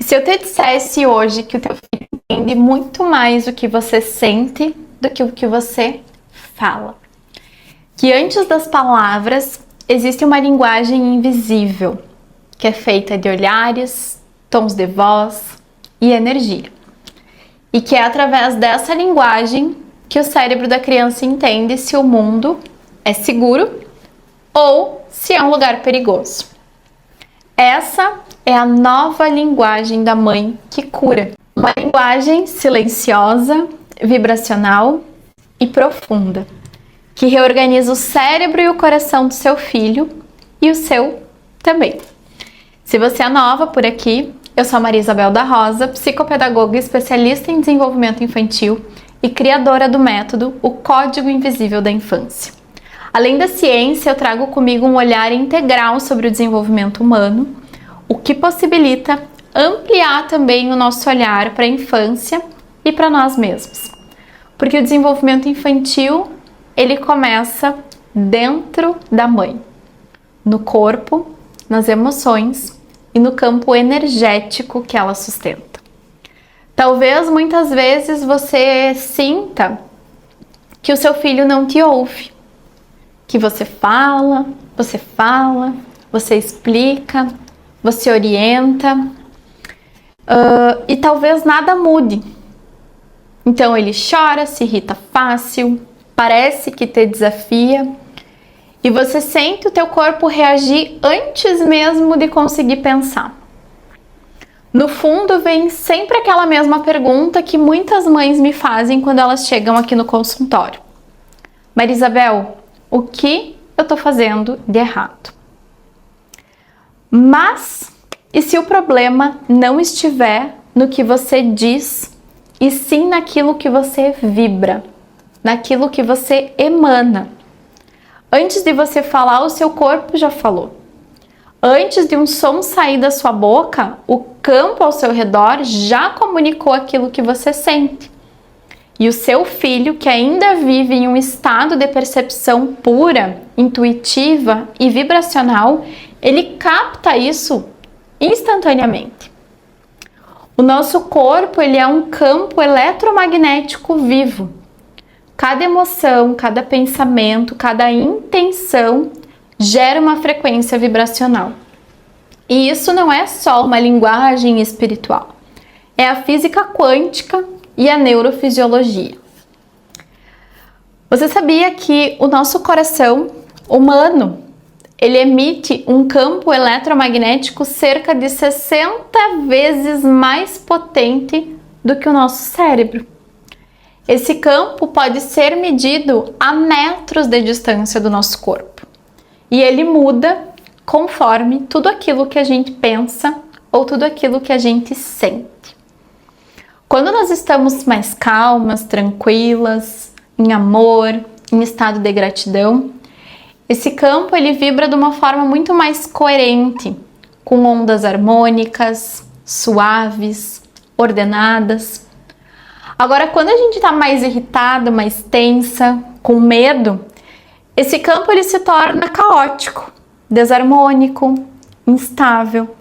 se eu te dissesse hoje que o teu filho entende muito mais o que você sente do que o que você fala, que antes das palavras existe uma linguagem invisível, que é feita de olhares, tons de voz e energia, e que é através dessa linguagem que o cérebro da criança entende se o mundo é seguro ou se é um lugar perigoso. Essa é a nova linguagem da mãe que cura. Uma linguagem silenciosa, vibracional e profunda, que reorganiza o cérebro e o coração do seu filho e o seu também. Se você é nova por aqui, eu sou a Maria Isabel da Rosa, psicopedagoga e especialista em desenvolvimento infantil e criadora do método O Código Invisível da Infância. Além da ciência, eu trago comigo um olhar integral sobre o desenvolvimento humano, o que possibilita ampliar também o nosso olhar para a infância e para nós mesmos. Porque o desenvolvimento infantil, ele começa dentro da mãe, no corpo, nas emoções e no campo energético que ela sustenta. Talvez muitas vezes você sinta que o seu filho não te ouve, que você fala, você explica, você orienta, e talvez nada mude. Então ele chora, se irrita fácil, parece que te desafia, e você sente o teu corpo reagir antes mesmo de conseguir pensar. No fundo, vem sempre aquela mesma pergunta que muitas mães me fazem quando elas chegam aqui no consultório. Maria Isabel, o que eu estou fazendo de errado? Mas, e se o problema não estiver no que você diz, e sim naquilo que você vibra, naquilo que você emana? Antes de você falar, o seu corpo já falou. Antes de um som sair da sua boca, o campo ao seu redor já comunicou aquilo que você sente. E o seu filho, que ainda vive em um estado de percepção pura, intuitiva e vibracional, ele capta isso instantaneamente. O nosso corpo, ele é um campo eletromagnético vivo. Cada emoção, cada pensamento, cada intenção gera uma frequência vibracional. E isso não é só uma linguagem espiritual. É a física quântica e a neurofisiologia. Você sabia que o nosso coração humano, ele emite um campo eletromagnético cerca de 60 vezes mais potente do que o nosso cérebro? Esse campo pode ser medido a metros de distância do nosso corpo. E ele muda conforme tudo aquilo que a gente pensa ou tudo aquilo que a gente sente. Quando nós estamos mais calmas, tranquilas, em amor, em estado de gratidão, esse campo ele vibra de uma forma muito mais coerente, com ondas harmônicas, suaves, ordenadas. Agora, quando a gente está mais irritada, mais tensa, com medo, esse campo ele se torna caótico, desarmônico, instável.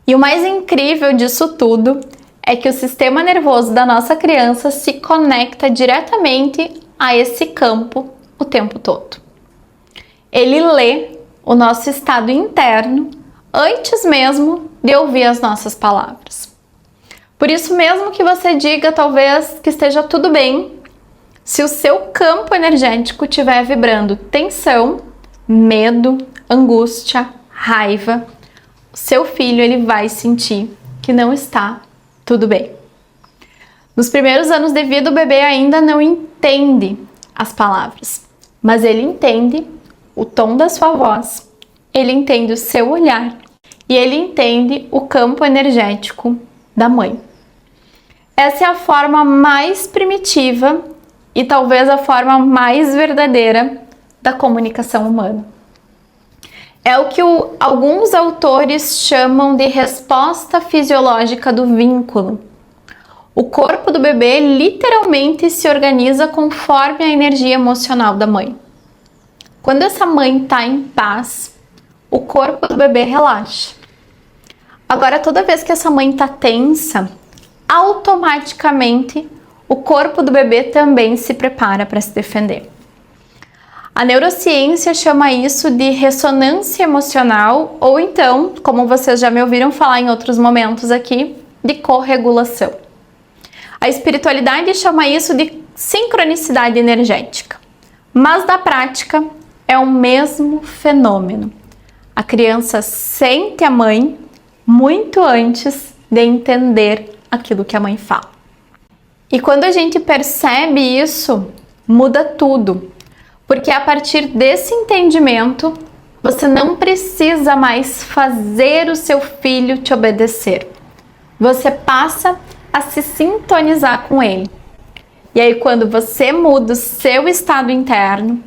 E o mais incrível disso tudo é que o sistema nervoso da nossa criança se conecta diretamente a esse campo o tempo todo. Ele lê o nosso estado interno antes mesmo de ouvir as nossas palavras. Por isso, mesmo que você diga talvez que esteja tudo bem, se o seu campo energético estiver vibrando tensão, medo, angústia, raiva, o seu filho ele vai sentir que não está tudo bem. Nos primeiros anos de vida, o bebê ainda não entende as palavras, mas ele entende o tom da sua voz, ele entende o seu olhar e ele entende o campo energético da mãe. Essa é a forma mais primitiva e talvez a forma mais verdadeira da comunicação humana. É o que alguns autores chamam de resposta fisiológica do vínculo. O corpo do bebê literalmente se organiza conforme a energia emocional da mãe. Quando essa mãe está em paz, o corpo do bebê relaxa. Agora, toda vez que essa mãe está tensa, automaticamente o corpo do bebê também se prepara para se defender. A neurociência chama isso de ressonância emocional, ou então, como vocês já me ouviram falar em outros momentos aqui, de corregulação. A espiritualidade chama isso de sincronicidade energética, mas na prática é o mesmo fenômeno. A criança sente a mãe muito antes de entender aquilo que a mãe fala. E quando a gente percebe isso, muda tudo, porque a partir desse entendimento, você não precisa mais fazer o seu filho te obedecer. Você passa a se sintonizar com ele. E aí, quando você muda o seu estado interno,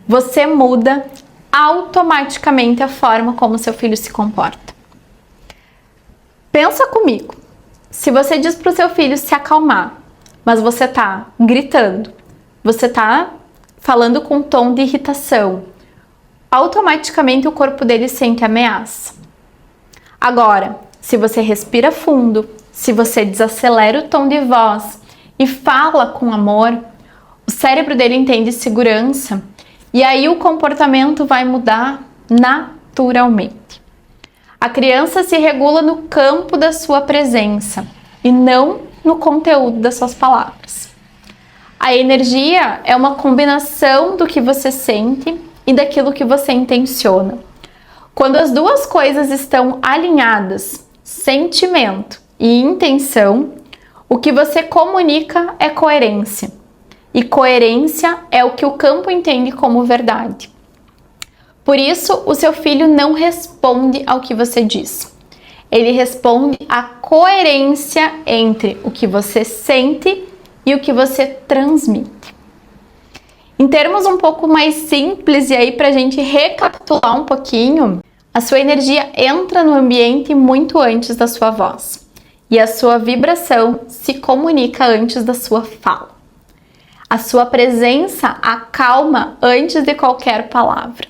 você muda automaticamente a forma como seu filho se comporta. Pensa comigo. Se você diz para o seu filho se acalmar, mas você está gritando, você está falando com um tom de irritação, automaticamente o corpo dele sente ameaça. Agora, se você respira fundo, se você desacelera o tom de voz e fala com amor, o cérebro dele entende segurança e aí o comportamento vai mudar naturalmente. A criança se regula no campo da sua presença e não no conteúdo das suas palavras. A energia é uma combinação do que você sente e daquilo que você intenciona. Quando as duas coisas estão alinhadas, sentimento e intenção, o que você comunica é coerência. E coerência é o que o campo entende como verdade. Por isso, o seu filho não responde ao que você diz. Ele responde à coerência entre o que você sente e o que você transmite. Em termos um pouco mais simples, e aí para a gente recapitular um pouquinho, a sua energia entra no ambiente muito antes da sua voz. E a sua vibração se comunica antes da sua fala. A sua presença acalma antes de qualquer palavra.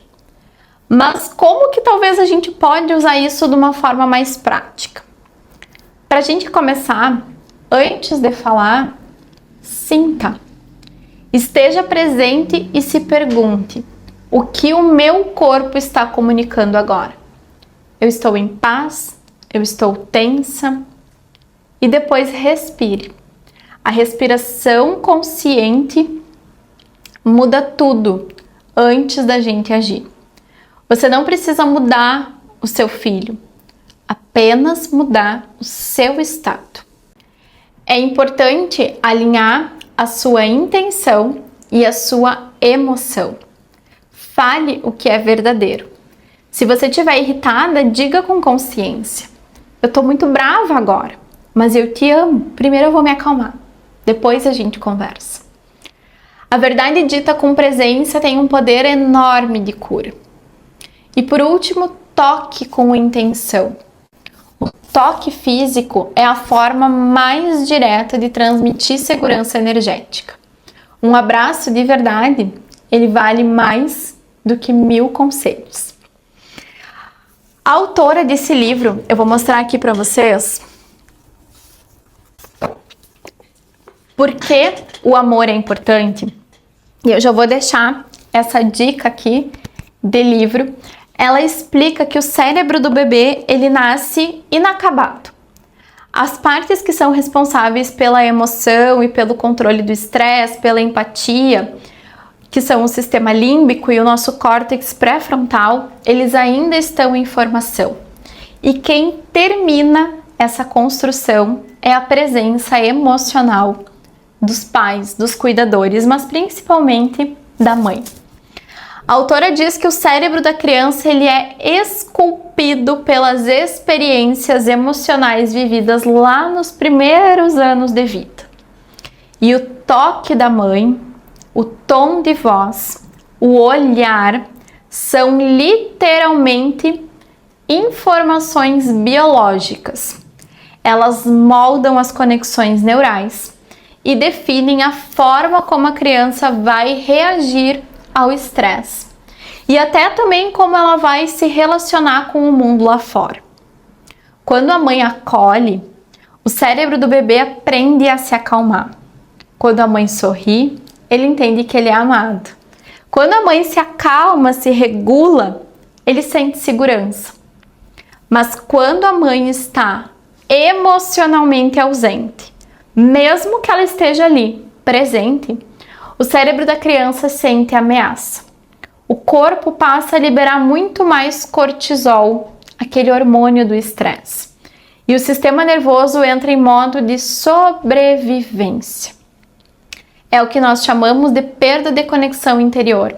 Mas como que talvez a gente pode usar isso de uma forma mais prática? Para a gente começar, antes de falar, sinta. Esteja presente e se pergunte: o que o meu corpo está comunicando agora? Eu estou em paz? Eu estou tensa? E depois respire. A respiração consciente muda tudo antes da gente agir. Você não precisa mudar o seu filho, apenas mudar o seu estado. É importante alinhar a sua intenção e a sua emoção. Fale o que é verdadeiro. Se você estiver irritada, diga com consciência: eu estou muito brava agora, mas eu te amo. Primeiro eu vou me acalmar. Depois a gente conversa. A verdade dita com presença tem um poder enorme de cura. E por último, toque com intenção. O toque físico é a forma mais direta de transmitir segurança energética. Um abraço de verdade, ele vale mais do que 1000 conselhos. A autora desse livro, eu vou mostrar aqui para vocês, por que o amor é importante. E eu já vou deixar essa dica aqui de livro. Ela explica que o cérebro do bebê, ele nasce inacabado. As partes que são responsáveis pela emoção e pelo controle do estresse, pela empatia, que são o sistema límbico e o nosso córtex pré-frontal, eles ainda estão em formação. E quem termina essa construção é a presença emocional dos pais, dos cuidadores, mas principalmente da mãe. A autora diz que o cérebro da criança ele é esculpido pelas experiências emocionais vividas lá nos primeiros anos de vida. E o toque da mãe, o tom de voz, o olhar são literalmente informações biológicas. Elas moldam as conexões neurais e definem a forma como a criança vai reagir ao estresse e até também como ela vai se relacionar com o mundo lá fora. Quando a mãe acolhe, o cérebro do bebê aprende a se acalmar. Quando a mãe sorri, ele entende que ele é amado. Quando a mãe se acalma, se regula, ele sente segurança. Mas quando a mãe está emocionalmente ausente, mesmo que ela esteja ali, presente, o cérebro da criança sente ameaça. O corpo passa a liberar muito mais cortisol, aquele hormônio do estresse. E o sistema nervoso entra em modo de sobrevivência. É o que nós chamamos de perda de conexão interior.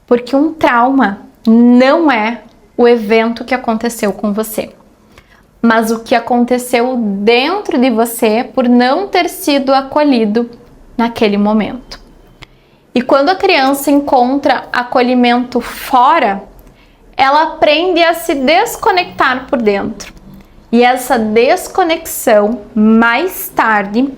Porque um trauma não é o evento que aconteceu com você, mas o que aconteceu dentro de você por não ter sido acolhido naquele momento. E quando a criança encontra acolhimento fora, ela aprende a se desconectar por dentro. E essa desconexão, mais tarde,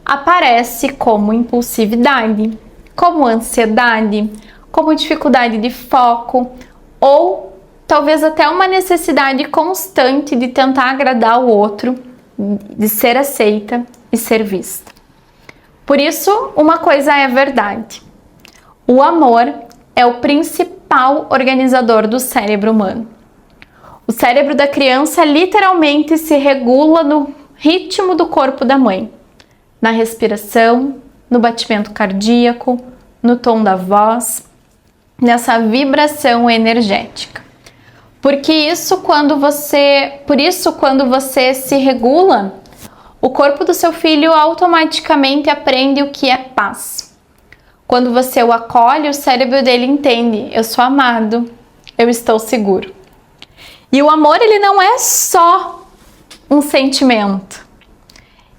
aparece como impulsividade, como ansiedade, como dificuldade de foco ou talvez até uma necessidade constante de tentar agradar o outro, de ser aceita e ser vista. Por isso, uma coisa é verdade. O amor é o principal organizador do cérebro humano. O cérebro da criança literalmente se regula no ritmo do corpo da mãe, na respiração, no batimento cardíaco, no tom da voz, nessa vibração energética. Por isso, quando você se regula, o corpo do seu filho automaticamente aprende o que é paz. Quando você o acolhe, o cérebro dele entende: eu sou amado, eu estou seguro. E o amor, ele não é só um sentimento.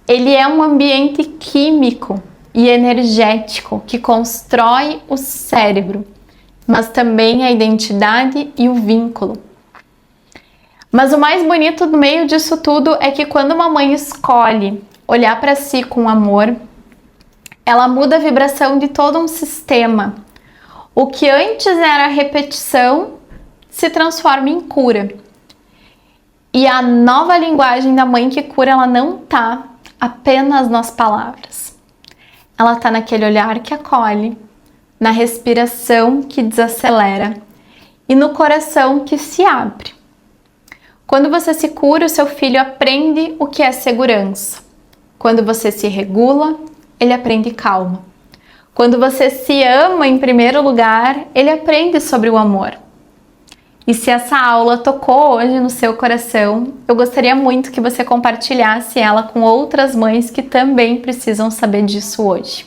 Ele é um ambiente químico e energético que constrói o cérebro, mas também a identidade e o vínculo. Mas o mais bonito no meio disso tudo é que quando uma mãe escolhe olhar para si com amor, ela muda a vibração de todo um sistema. O que antes era repetição se transforma em cura. E a nova linguagem da mãe que cura, ela não está apenas nas palavras. Ela está naquele olhar que acolhe, na respiração que desacelera e no coração que se abre. Quando você se cura, o seu filho aprende o que é segurança. Quando você se regula, ele aprende calma. Quando você se ama em primeiro lugar, ele aprende sobre o amor. E se essa aula tocou hoje no seu coração, eu gostaria muito que você compartilhasse ela com outras mães que também precisam saber disso hoje.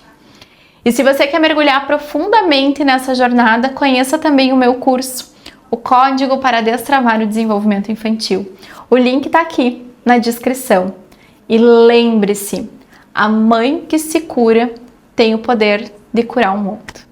E se você quer mergulhar profundamente nessa jornada, conheça também o meu curso, o Código para Destravar o Desenvolvimento Infantil. O link está aqui na descrição. E lembre-se, a mãe que se cura tem o poder de curar o mundo.